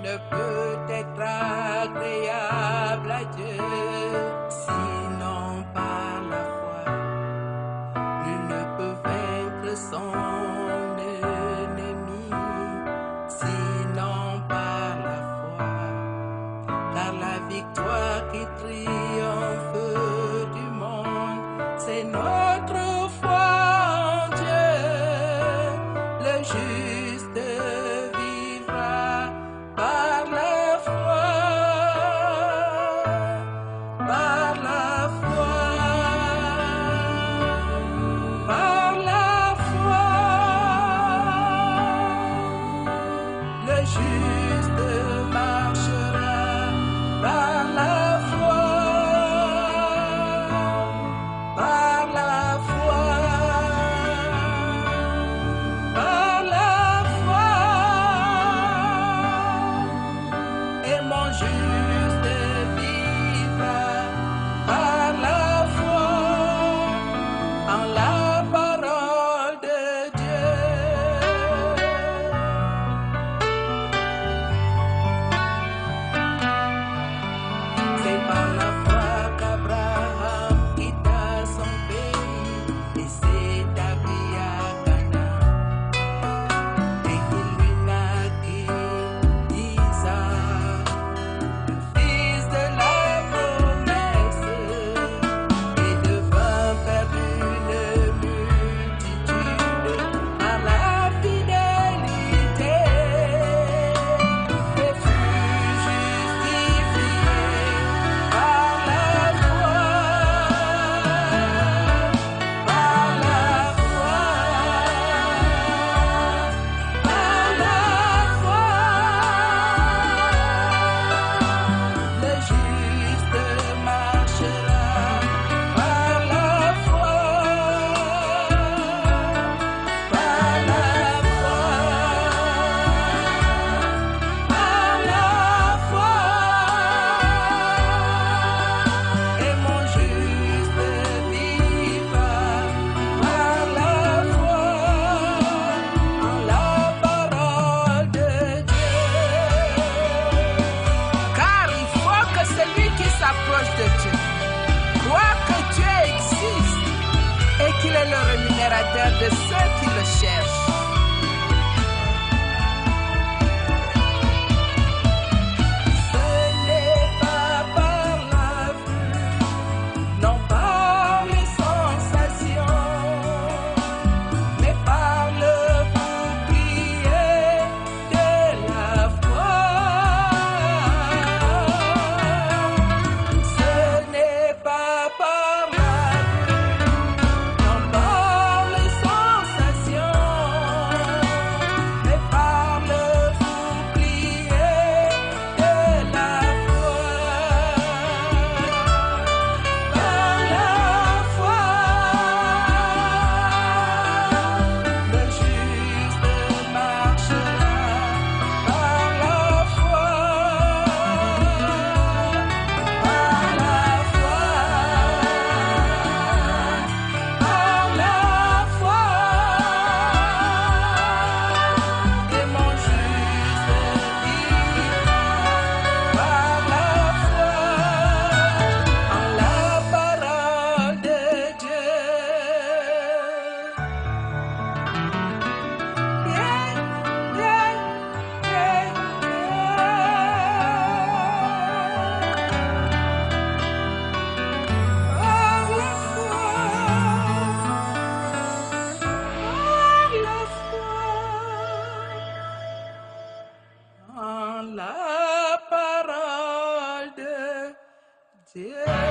ne peut être agréable à Dieu, sinon par la foi. Nul ne peut vaincre son ennemi, sinon par la foi. Car la victoire qui triomphe du monde, c'est notre foi en Dieu. Le juste vivra par la foi, par la foi, par la foi. Le juste marchera par la foi, par la foi, par la foi. Et mon juste vivra par la foi en la parole de Dieu. C'est par la foi qu'Abraham quitta son pays et s'établit à Canaan, et qu'il lui naquit Isaac, le fils de la promesse, et devint père d'une multitude par la fidélité, et fut justifié par la foi, par la foi, par la foi. Le juste marchera par la foi, par la foi, par la foi. Et mon juste vivra par la foi en la parole de Dieu. Car il faut que celui qui s'approche de Dieu croit que Dieu existe et qu'il est le rémunérateur de ceux qui le cherchent. Ce n'est pas par la vue, non par les sensations, mais par le bouclier de la foi. Ce n'est pas par la vue, non par les sensations, mais par le bouclier de la foi. Par la foi, le juste marchera par la foi, par la foi, par la foi. Et mon juste vivra par la foi en la parole de Dieu. Yeah, yeah, yeah, Par la foi, en la parole de Dieu.